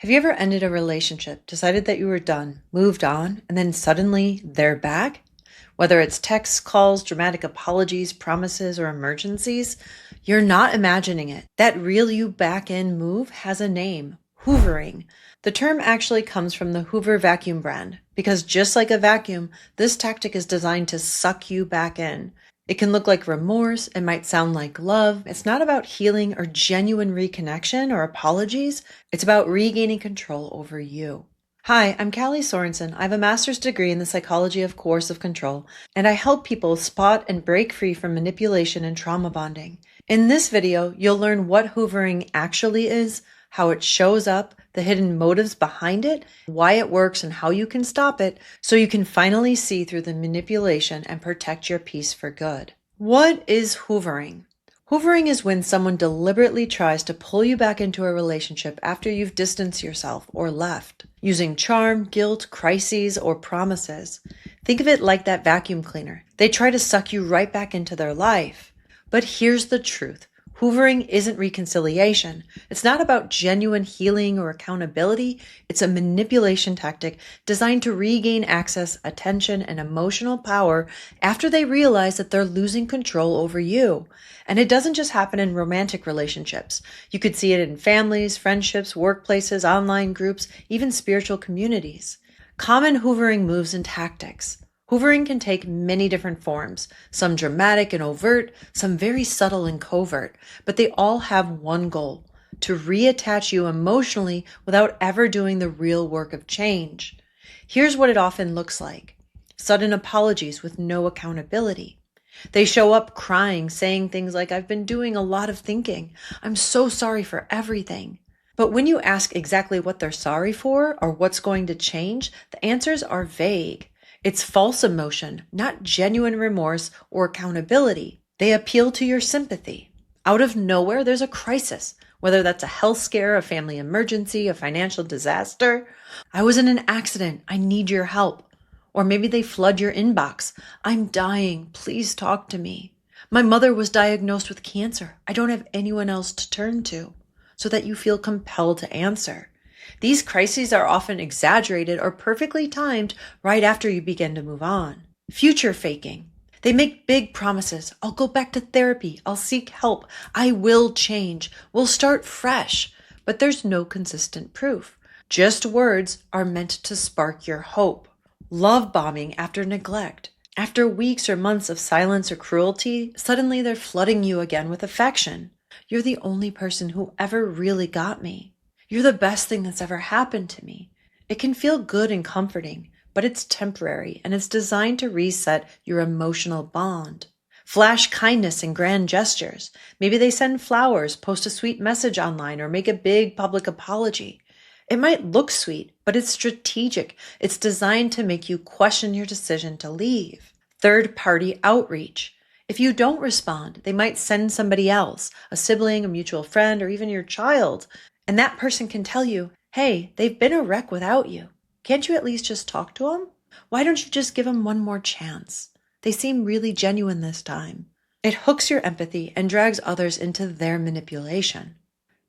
Have you ever ended a relationship, decided that you were done, moved on, and then suddenly they're back? Whether it's texts, calls, dramatic apologies, promises, or emergencies, you're not imagining it. That reel you back in move has a name: hoovering. The term actually comes from the Hoover vacuum brand, because just like a vacuum, this tactic is designed to suck you back in. It can look like remorse, it might sound like love. It's not about healing or genuine reconnection or apologies. It's about regaining control over you. Hi, I'm Callie Sorensen. I have a master's degree in the psychology of coercive control, and I help people spot and break free from manipulation and trauma bonding. In this video, you'll learn what hoovering actually is, how it shows up, the hidden motives behind it, why it works, and how you can stop it so you can finally see through the manipulation and protect your peace for good. What is hoovering? Hoovering is when someone deliberately tries to pull you back into a relationship after you've distanced yourself or left, using charm, guilt, crises, or promises. Think of it like that vacuum cleaner. They try to suck you right back into their life. But here's the truth. Hoovering isn't reconciliation. It's not about genuine healing or accountability. It's a manipulation tactic designed to regain access, attention, and emotional power after they realize that they're losing control over you. And it doesn't just happen in romantic relationships. You could see it in families, friendships, workplaces, online groups, even spiritual communities. Common hoovering moves and tactics. Hoovering can take many different forms, some dramatic and overt, some very subtle and covert, but they all have one goal: to reattach you emotionally without ever doing the real work of change. Here's what it often looks like: sudden apologies with no accountability. They show up crying, saying things like, "I've been doing a lot of thinking. I'm so sorry for everything." But when you ask exactly what they're sorry for or what's going to change, the answers are vague. It's false emotion, not genuine remorse or accountability. They appeal to your sympathy. Out of nowhere, there's a crisis, whether that's a health scare, a family emergency, a financial disaster. "I was in an accident. I need your help." Or maybe they flood your inbox. "I'm dying. Please talk to me. My mother was diagnosed with cancer. I don't have anyone else to turn to," so that you feel compelled to answer. These crises are often exaggerated or perfectly timed right after you begin to move on. Future faking. They make big promises. "I'll go back to therapy. I'll seek help. I will change. We'll start fresh." But there's no consistent proof. Just words are meant to spark your hope. Love bombing after neglect. After weeks or months of silence or cruelty, suddenly they're flooding you again with affection. "You're the only person who ever really got me. You're the best thing that's ever happened to me." It can feel good and comforting, but it's temporary and it's designed to reset your emotional bond. Flash kindness and grand gestures. Maybe they send flowers, post a sweet message online, or make a big public apology. It might look sweet, but it's strategic. It's designed to make you question your decision to leave. Third-party outreach. If you don't respond, they might send somebody else, a sibling, a mutual friend, or even your child. And that person can tell you, "Hey, they've been a wreck without you. Can't you at least just talk to them? Why don't you just give them one more chance? They seem really genuine this time." It hooks your empathy and drags others into their manipulation.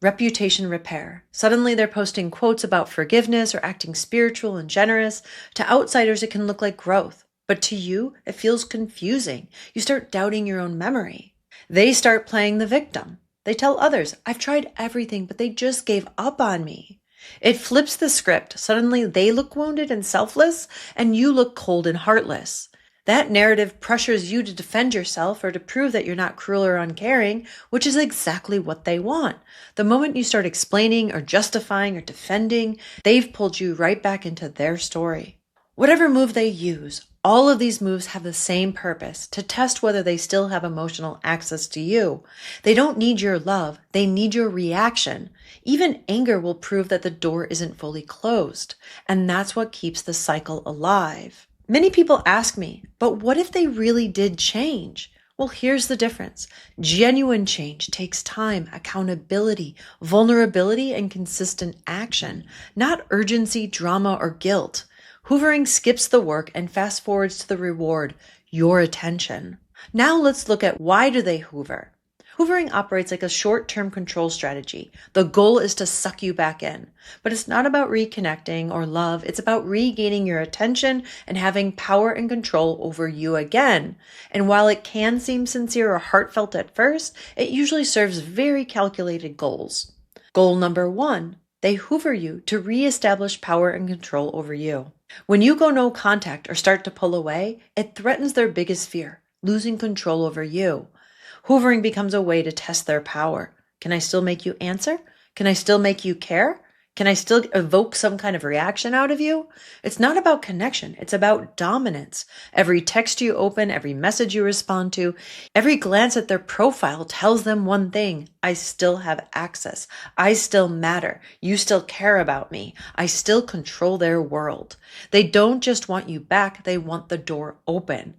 Reputation repair. Suddenly they're posting quotes about forgiveness or acting spiritual and generous. To outsiders, it can look like growth. But to you, it feels confusing. You start doubting your own memory. They start playing the victim. They tell others, "I've tried everything, but they just gave up on me." It flips the script. Suddenly they look wounded and selfless, and you look cold and heartless. That narrative pressures you to defend yourself or to prove that you're not cruel or uncaring, which is exactly what they want. The moment you start explaining or justifying or defending, they've pulled you right back into their story. Whatever move they use, all of these moves have the same purpose: to test whether they still have emotional access to you. They don't need your love, they need your reaction. Even anger will prove that the door isn't fully closed, and that's what keeps the cycle alive. Many people ask me, but what if they really did change? Well, here's the difference. Genuine change takes time, accountability, vulnerability, and consistent action, not urgency, drama, or guilt. Hoovering skips the work and fast forwards to the reward: your attention. Now let's look at why do they hoover. Hoovering operates like a short-term control strategy. The goal is to suck you back in. But it's not about reconnecting or love. It's about regaining your attention and having power and control over you again. And while it can seem sincere or heartfelt at first, it usually serves very calculated goals. Goal number 1, they hoover you to reestablish power and control over you. When you go no contact or start to pull away, it threatens their biggest fear, losing control over you. Hoovering becomes a way to test their power. Can I still make you answer? Can I still make you care? Can I still evoke some kind of reaction out of you? It's not about connection. It's about dominance. Every text you open, every message you respond to, every glance at their profile tells them one thing. I still have access. I still matter. You still care about me. I still control their world. They don't just want you back. They want the door open.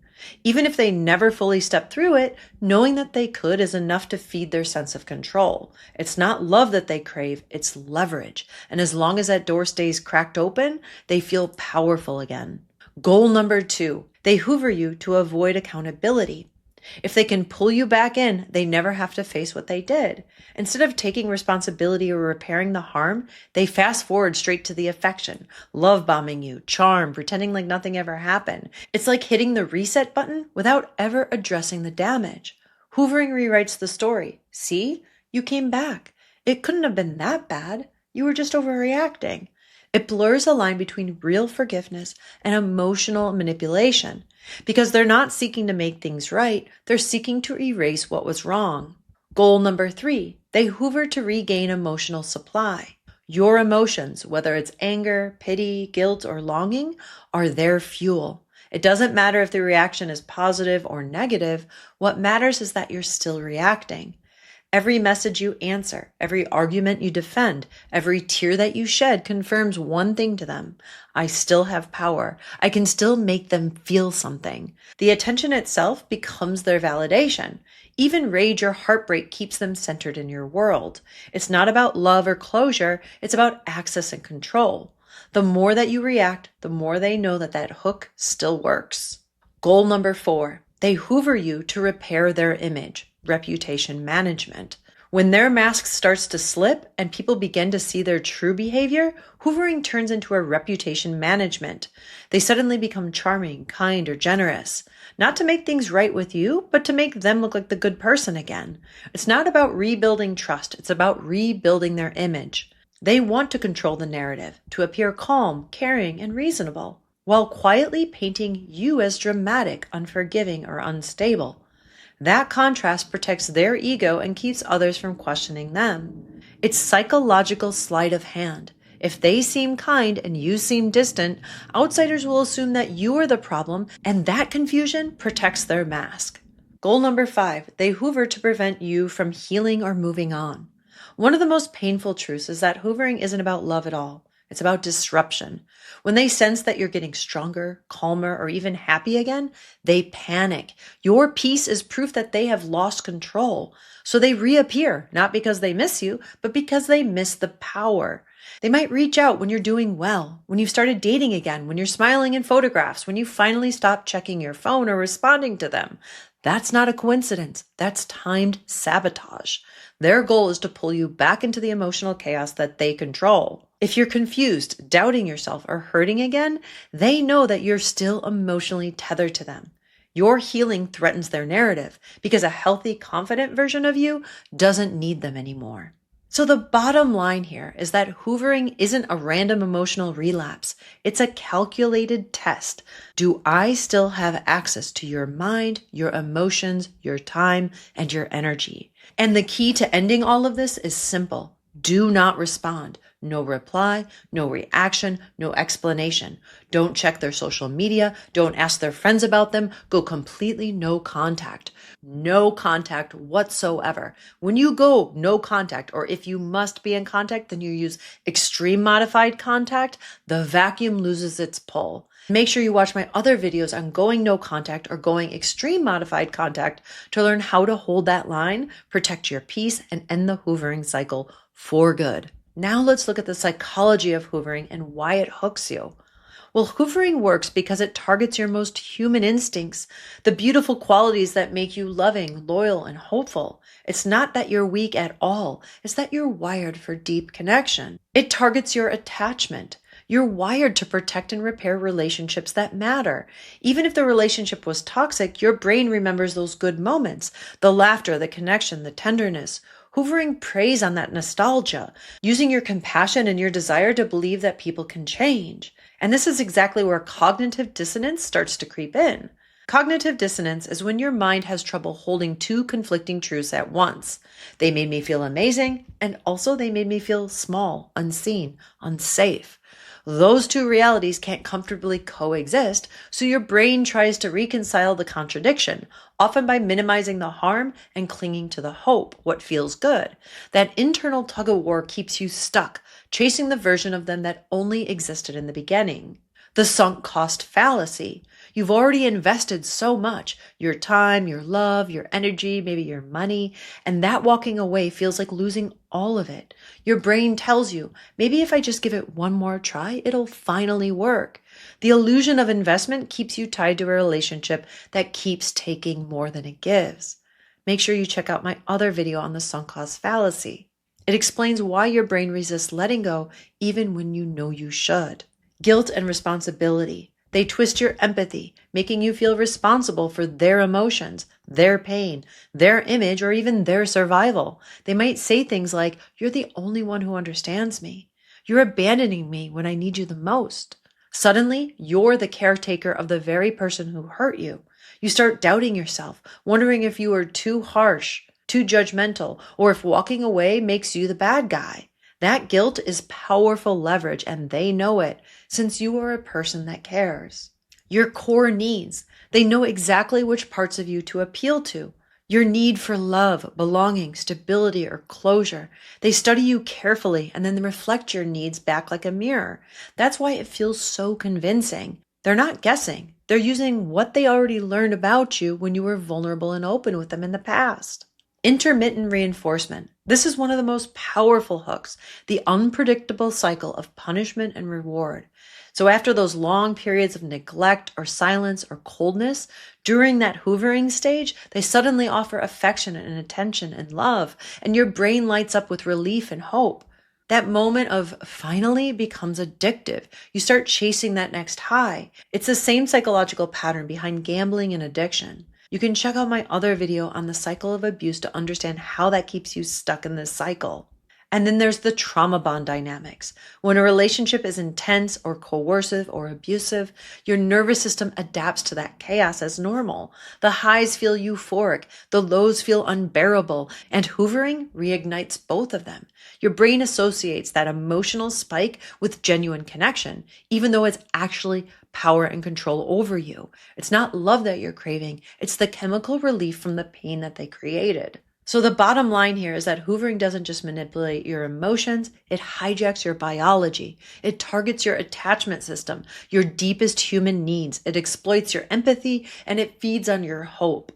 Even if they never fully step through it, knowing that they could is enough to feed their sense of control. It's not love that they crave, it's leverage. And as long as that door stays cracked open, they feel powerful again. Goal number 2, they hoover you to avoid accountability. If they can pull you back in, they never have to face what they did. Instead of taking responsibility or repairing the harm, they fast forward straight to the affection, love bombing you, charm, pretending like nothing ever happened. It's like hitting the reset button without ever addressing the damage. Hoovering rewrites the story. See? You came back. It couldn't have been that bad. You were just overreacting. It blurs the line between real forgiveness and emotional manipulation. Because they're not seeking to make things right, they're seeking to erase what was wrong. Goal number 3, they hoover to regain emotional supply. Your emotions, whether it's anger, pity, guilt, or longing, are their fuel. It doesn't matter if the reaction is positive or negative. What matters is that you're still reacting. Every message you answer, every argument you defend, every tear that you shed confirms one thing to them. I still have power. I can still make them feel something. The attention itself becomes their validation. Even rage or heartbreak keeps them centered in your world. It's not about love or closure. It's about access and control. The more that you react, the more they know that that hook still works. Goal number 4, they hoover you to repair their image. Reputation management. When their mask starts to slip and people begin to see their true behavior, hoovering turns into a reputation management. They suddenly become charming, kind, or generous. Not to make things right with you, but to make them look like the good person again. It's not about rebuilding trust. It's about rebuilding their image. They want to control the narrative, to appear calm, caring, and reasonable, while quietly painting you as dramatic, unforgiving, or unstable. That contrast protects their ego and keeps others from questioning them. It's psychological sleight of hand. If they seem kind and you seem distant, outsiders will assume that you are the problem, and that confusion protects their mask. Goal number 5, they hoover to prevent you from healing or moving on. One of the most painful truths is that hoovering isn't about love at all. It's about disruption. When they sense that you're getting stronger, calmer, or even happy again, they panic. Your peace is proof that they have lost control. So they reappear, not because they miss you, but because they miss the power. They might reach out when you're doing well, when you've started dating again, when you're smiling in photographs, when you finally stop checking your phone or responding to them. That's not a coincidence. That's timed sabotage. Their goal is to pull you back into the emotional chaos that they control. If you're confused, doubting yourself, or hurting again, they know that you're still emotionally tethered to them. Your healing threatens their narrative because a healthy, confident version of you doesn't need them anymore. So the bottom line here is that hoovering isn't a random emotional relapse. It's a calculated test. Do I still have access to your mind, your emotions, your time, and your energy? And the key to ending all of this is simple. Do not respond. No reply, no reaction, no explanation. Don't check their social media. Don't ask their friends about them. Go completely no contact. No contact whatsoever. When you go no contact, or if you must be in contact, then you use extreme modified contact, the vacuum loses its pull. Make sure you watch my other videos on going no contact or going extreme modified contact to learn how to hold that line, protect your peace, and end the hoovering cycle for good. Now let's look at the psychology of hoovering and why it hooks you. Well, hoovering works because it targets your most human instincts, the beautiful qualities that make you loving, loyal, and hopeful. It's not that you're weak at all, it's that you're wired for deep connection. It targets your attachment. You're wired to protect and repair relationships that matter. Even if the relationship was toxic, your brain remembers those good moments, the laughter, the connection, the tenderness. Hoovering preys on that nostalgia, using your compassion and your desire to believe that people can change. And this is exactly where cognitive dissonance starts to creep in. Cognitive dissonance is when your mind has trouble holding two conflicting truths at once. They made me feel amazing, and also they made me feel small, unseen, unsafe. Those two realities can't comfortably coexist, so your brain tries to reconcile the contradiction, often by minimizing the harm and clinging to the hope, what feels good. That internal tug of war keeps you stuck, chasing the version of them that only existed in the beginning. The sunk cost fallacy. You've already invested so much, your time, your love, your energy, maybe your money, and that walking away feels like losing all of it. Your brain tells you, maybe if I just give it one more try, it'll finally work. The illusion of investment keeps you tied to a relationship that keeps taking more than it gives. Make sure you check out my other video on the sunk cost fallacy. It explains why your brain resists letting go even when you know you should. Guilt and responsibility. They twist your empathy, making you feel responsible for their emotions, their pain, their image, or even their survival. They might say things like, "You're the only one who understands me. You're abandoning me when I need you the most." Suddenly, you're the caretaker of the very person who hurt you. You start doubting yourself, wondering if you are too harsh, too judgmental, or if walking away makes you the bad guy. That guilt is powerful leverage, and they know it, since you are a person that cares. Your core needs. They know exactly which parts of you to appeal to. Your need for love, belonging, stability, or closure. They study you carefully and then reflect your needs back like a mirror. That's why it feels so convincing. They're not guessing. They're using what they already learned about you when you were vulnerable and open with them in the past. Intermittent reinforcement. This is one of the most powerful hooks, the unpredictable cycle of punishment and reward. So after those long periods of neglect or silence or coldness, during that hoovering stage, they suddenly offer affection and attention and love, and your brain lights up with relief and hope. That moment of finally becomes addictive. You start chasing that next high. It's the same psychological pattern behind gambling and addiction. You can check out my other video on the cycle of abuse to understand how that keeps you stuck in this cycle. And then there's the trauma bond dynamics. When a relationship is intense or coercive or abusive, your nervous system adapts to that chaos as normal. The highs feel euphoric, the lows feel unbearable, and hoovering reignites both of them. Your brain associates that emotional spike with genuine connection, even though it's actually power and control over you. It's not love that you're craving, it's the chemical relief from the pain that they created. So the bottom line here is that hoovering doesn't just manipulate your emotions, it hijacks your biology. It targets your attachment system, your deepest human needs. It exploits your empathy, and it feeds on your hope.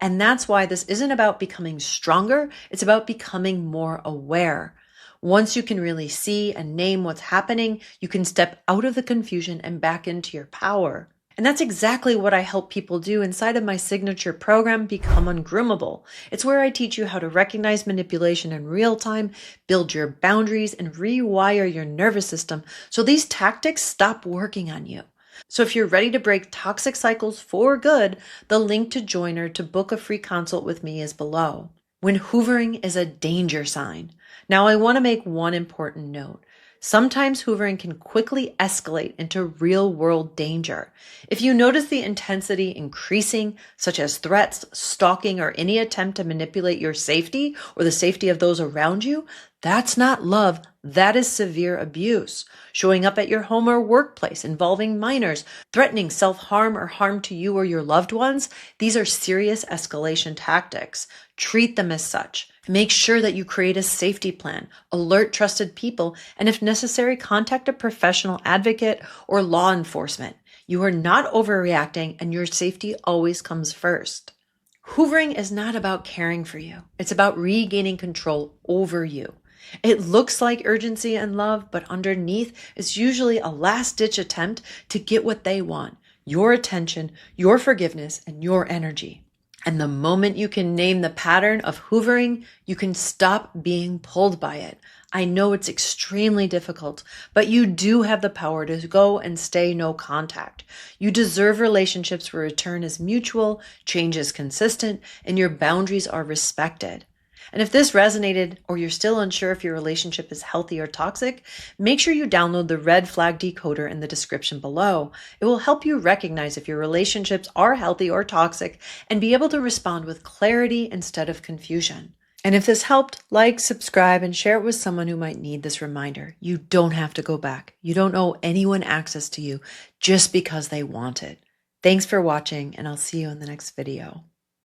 And that's why this isn't about becoming stronger, it's about becoming more aware. Once you can really see and name what's happening, you can step out of the confusion and back into your power. And that's exactly what I help people do inside of my signature program, Become Ungroomable. It's where I teach you how to recognize manipulation in real time, build your boundaries, and rewire your nervous system so these tactics stop working on you. So if you're ready to break toxic cycles for good, the link to join or to book a free consult with me is below. When hoovering is a danger sign. Now I want to make one important note. Sometimes hoovering can quickly escalate into real-world danger. If you notice the intensity increasing, such as threats, stalking, or any attempt to manipulate your safety or the safety of those around you, that's not love, that is severe abuse. Showing up at your home or workplace, involving minors, threatening self-harm or harm to you or your loved ones, these are serious escalation tactics. Treat them as such. Make sure that you create a safety plan, alert trusted people, and if necessary, contact a professional advocate or law enforcement. You are not overreacting, and your safety always comes first. Hoovering is not about caring for you. It's about regaining control over you. It looks like urgency and love, but underneath is usually a last-ditch attempt to get what they want: your attention, your forgiveness, and your energy. And the moment you can name the pattern of hoovering, you can stop being pulled by it. I know it's extremely difficult, but you do have the power to go and stay no contact. You deserve relationships where return is mutual, change is consistent, and your boundaries are respected. And if this resonated, or you're still unsure if your relationship is healthy or toxic, make sure you download the red flag decoder in the description below. It will help you recognize if your relationships are healthy or toxic and be able to respond with clarity instead of confusion. And if this helped, like, subscribe, and share it with someone who might need this reminder. You don't have to go back. You don't owe anyone access to you just because they want it. Thanks for watching, and I'll see you in the next video.